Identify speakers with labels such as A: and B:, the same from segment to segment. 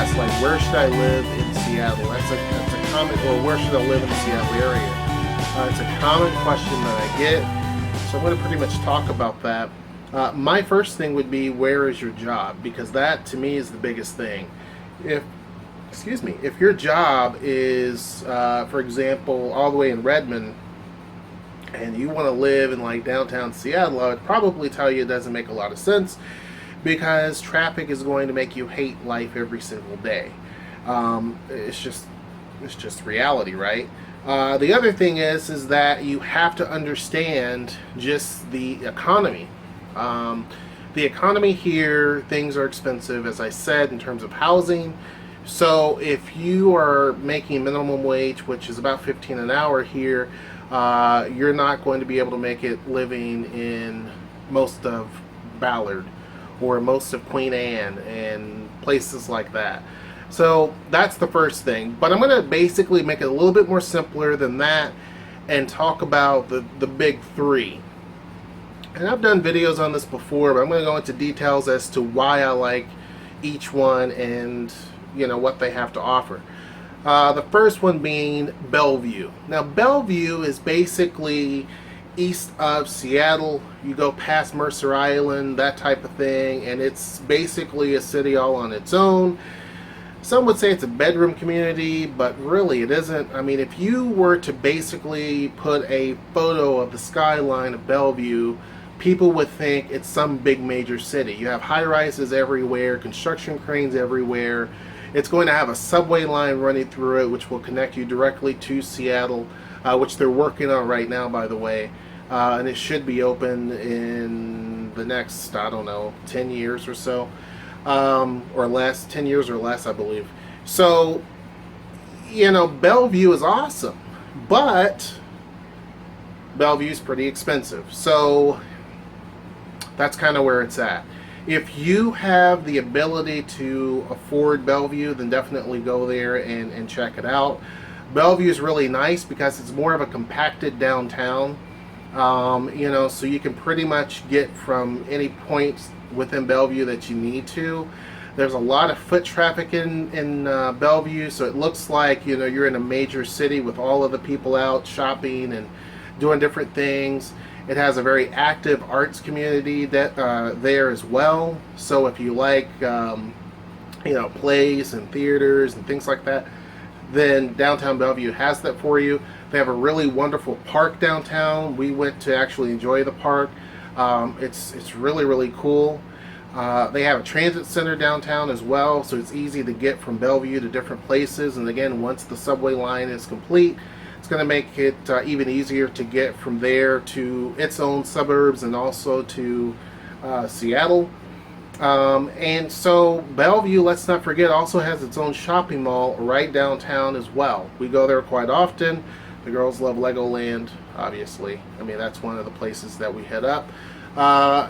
A: asked, like, where should I live in Seattle? That's a common, or where should I live in the Seattle area? It's a common question that I get, so I'm going to pretty much talk about that. My first thing would be, where is your job? Because that, to me, is the biggest thing. If your job is, for example, all the way in Redmond, and you want to live in like downtown Seattle, I would probably tell you it doesn't make a lot of sense, because traffic is going to make you hate life every single day. It's just reality, right? The other thing is that you have to understand just the economy. The economy here, things are expensive, as I said, in terms of housing. So if you are making minimum wage, which is about 15 an hour here, you're not going to be able to make it living in most of Ballard or most of Queen Anne and places like that. So that's the first thing. But I'm going to basically make it a little bit more simpler than that and talk about the big three. And I've done videos on this before, but I'm going to go into details as to why I like each one and, you know, what they have to offer. The first one being Bellevue. Now, Bellevue is basically east of Seattle. You go past Mercer Island, that type of thing, and it's basically a city all on its own. Some would say it's a bedroom community, but really it isn't. I mean, if you were to basically put a photo of the skyline of Bellevue, people would think it's some big major city. You have high-rises everywhere, construction cranes everywhere. It's going to have a subway line running through it, which will connect you directly to Seattle, which they're working on right now, by the way. And it should be open in the next, I don't know, 10 years or so, or less, 10 years or less, I believe. So, you know, Bellevue is awesome, but Bellevue is pretty expensive. So that's kind of where it's at. If you have the ability to afford Bellevue, then definitely go there and check it out. Bellevue is really nice because it's more of a compacted downtown. You know, so you can pretty much get from any point within Bellevue that you need to. There's a lot of foot traffic in Bellevue, so it looks like, you know, you're in a major city with all of the people out shopping and doing different things. It has a very active arts community that there as well. So if you like, you know, plays and theaters and things like that, then downtown Bellevue has that for you. They have a really wonderful park downtown. We went to actually enjoy the park. It's really, really cool. They have a transit center downtown as well, so it's easy to get from Bellevue to different places. And again, once the subway line is complete, it's going to make it even easier to get from there to its own suburbs and also to Seattle. And so Bellevue, let's not forget, also has its own shopping mall right downtown as well. We go there quite often. The girls love Legoland, obviously. I mean, that's one of the places that we hit up.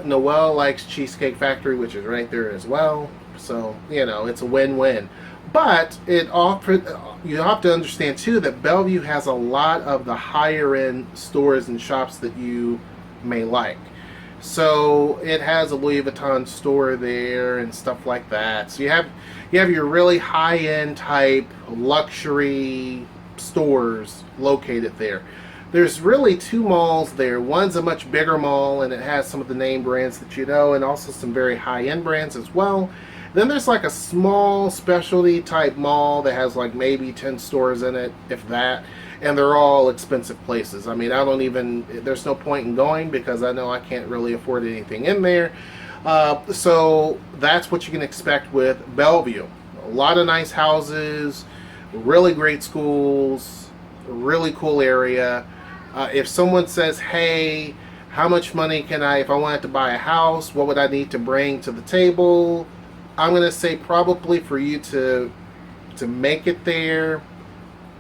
A: Noelle likes Cheesecake Factory, which is right there as well. So, you know, it's a win-win. But it offered, you have to understand too that Bellevue has a lot of the higher end stores and shops that you may like. So it has a Louis Vuitton store there and stuff like that. So you have your really high end type luxury stores located there. There's really two malls there. One's a much bigger mall and it has some of the name brands that you know, and also some very high end brands as well. Then there's like a small specialty type mall that has like maybe 10 stores in it, if that, and they're all expensive places. I mean, there's no point in going because I know I can't really afford anything in there. So that's what you can expect with Bellevue. A lot of nice houses, really great schools, really cool area. If someone says, hey, how much money can if I wanted to buy a house, what would I need to bring to the table? I'm going to say probably for you to make it there,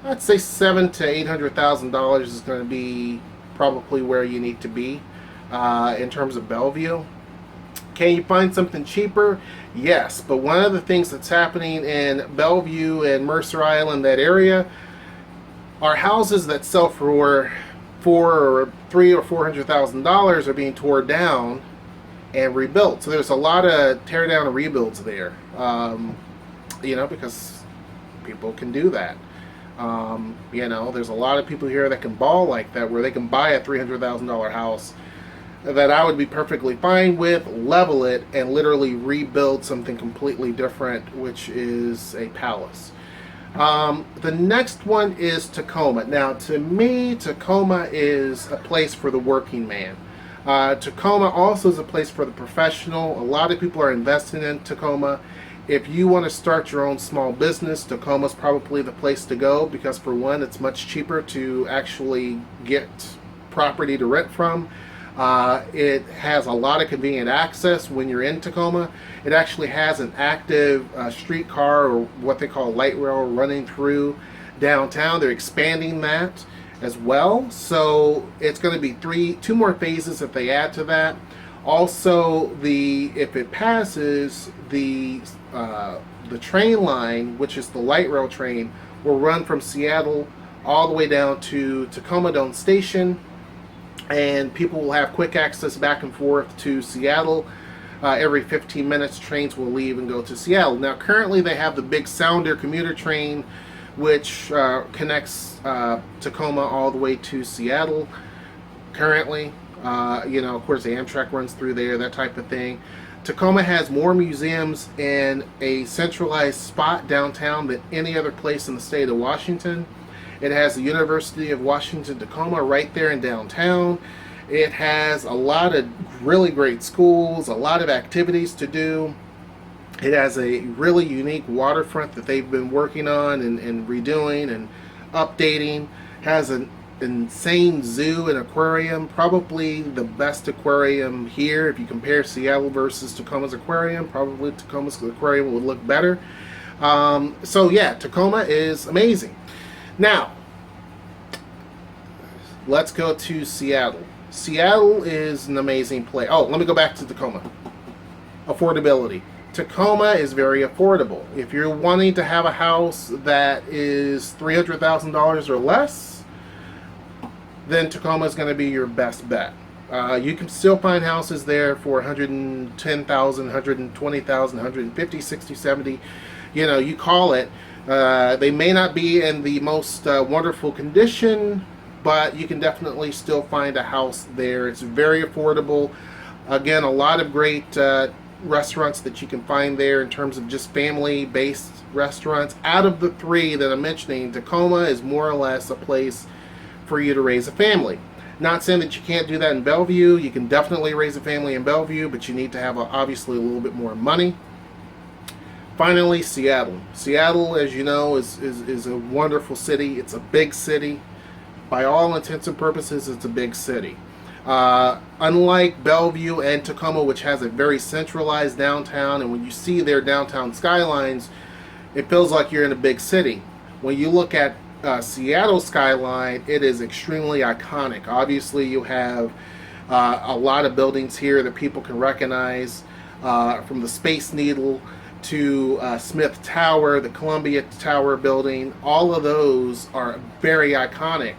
A: I'd say $700,000 to $800,000 is going to be probably where you need to be in terms of Bellevue. Can you find something cheaper? Yes, but one of the things that's happening in Bellevue and Mercer Island, that area, are houses that sell for $300,000 or $400,000 are being torn down and rebuilt. So there's a lot of tear down and rebuilds there. because people can do that. There's a lot of people here that can ball like that, where they can buy a $300,000 house that I would be perfectly fine with, level it, and literally rebuild something completely different, which is a palace. The next one is Tacoma. Now, to me, Tacoma is a place for the working man. Tacoma also is a place for the professional. A lot of people are investing in Tacoma. If you want to start your own small business, Tacoma's probably the place to go, because for one, it's much cheaper to actually get property to rent from. It has a lot of convenient access when you're in Tacoma. It actually has an active streetcar, or what they call light rail, running through downtown. They're expanding that as well. So it's going to be two more phases that they add to that. Also, if it passes, the train line, which is the light rail train, will run from Seattle all the way down to Tacoma Dome Station, and people will have quick access back and forth to Seattle. Every 15 minutes, trains will leave and go to Seattle. Now, currently, they have the Big Sounder commuter train, which connects Tacoma all the way to Seattle. Currently, of course, the Amtrak runs through there, that type of thing. Tacoma has more museums in a centralized spot downtown than any other place in the state of Washington. It has the University of Washington Tacoma right there in downtown. It has a lot of really great schools, a lot of activities to do. It has a really unique waterfront that they've been working on and redoing and updating. It has an insane zoo and aquarium, probably the best aquarium here. If you compare Seattle versus Tacoma's aquarium, probably Tacoma's aquarium would look better. Tacoma is amazing. Now, let's go to Seattle. Seattle is an amazing place. Oh, let me go back to Tacoma. Affordability. Tacoma is very affordable. If you're wanting to have a house that is $300,000 or less, then Tacoma is going to be your best bet. You can still find houses there for $110,000, $120,000, $150,000, $60,000, $70,000. You call it. They may not be in the most wonderful condition, but you can definitely still find a house there. It's very affordable. Again, a lot of great restaurants that you can find there in terms of just family-based restaurants. Out of the three that I'm mentioning, Tacoma is more or less a place for you to raise a family. Not saying that you can't do that in Bellevue. You can definitely raise a family in Bellevue, but you need to have obviously a little bit more money. Finally, Seattle. Seattle, as you know, is a wonderful city. It's a big city. By all intents and purposes, it's a big city. Unlike Bellevue and Tacoma, which has a very centralized downtown, and when you see their downtown skylines, it feels like you're in a big city. When you look at Seattle skyline, it is extremely iconic. Obviously, you have a lot of buildings here that people can recognize, from the Space Needle to Smith Tower, the Columbia Tower building. All of those are very iconic.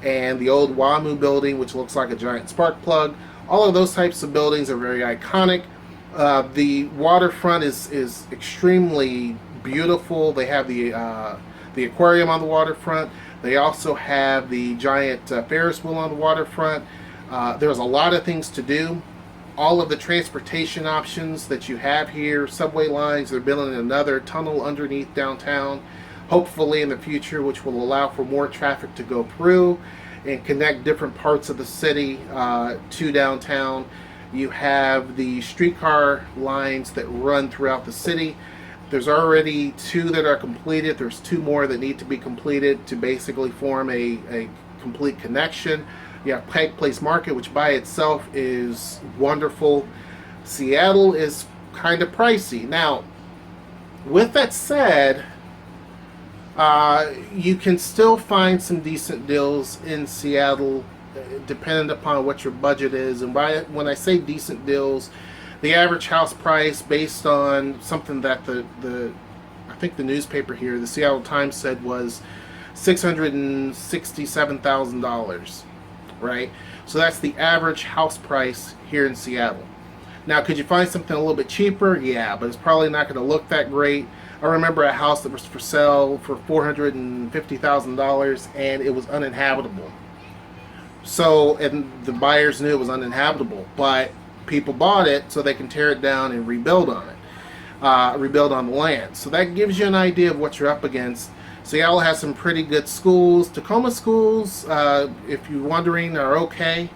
A: And the old WAMU building, which looks like a giant spark plug. All of those types of buildings are very iconic. The waterfront is extremely beautiful. They have the aquarium on the waterfront. They also have the giant Ferris wheel on the waterfront. There's a lot of things to do. All of the transportation options that you have here, subway lines, they're building another tunnel underneath downtown, hopefully in the future, which will allow for more traffic to go through and connect different parts of the city to downtown. You have the streetcar lines that run throughout the city. There's already 2 that are completed. There's 2 more that need to be completed to basically form a complete connection. You have Pike Place Market, which by itself is wonderful. Seattle is kind of pricey. Now, with that said, you can still find some decent deals in Seattle, depending upon what your budget is. And when I say decent deals, the average house price, based on something that I think the newspaper here, the Seattle Times, said was $667,000, right? So that's the average house price here in Seattle. Now, could you find something a little bit cheaper? Yeah, but it's probably not going to look that great. I remember a house that was for sale for $450,000, and it was uninhabitable. So, and the buyers knew it was uninhabitable, but people bought it so they can tear it down and rebuild on it, rebuild on the land. So that gives you an idea of what you're up against. Seattle has some pretty good schools. Tacoma schools, if you're wondering, are okay.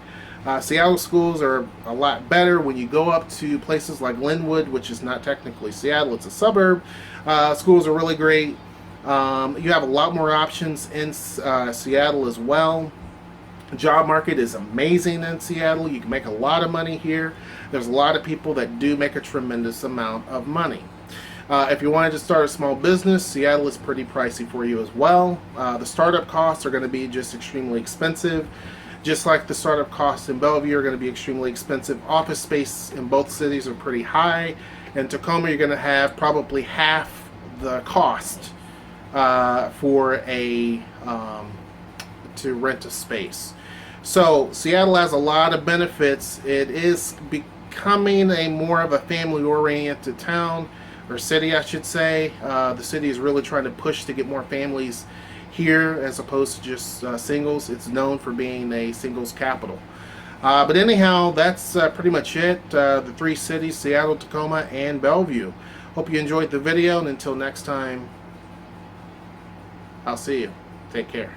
A: Seattle schools are a lot better when you go up to places like Linwood, which is not technically Seattle, it's a suburb. Schools are really great. You have a lot more options in Seattle as well. The job market is amazing in Seattle. You can make a lot of money here. There's a lot of people that do make a tremendous amount of money. If you wanted to start a small business, Seattle is pretty pricey for you as well. The startup costs are going to be just extremely expensive. Just like the startup costs in Bellevue are going to be extremely expensive. Office space in both cities are pretty high. In Tacoma, you're going to have probably half the cost for to rent a space. So Seattle has a lot of benefits. It is becoming a more of a family-oriented town, or city, I should say. The city is really trying to push to get more families here as opposed to just singles. It's known for being a singles capital. But anyhow, that's pretty much it. The three cities, Seattle, Tacoma, and Bellevue. Hope you enjoyed the video, and until next time, I'll see you. Take care.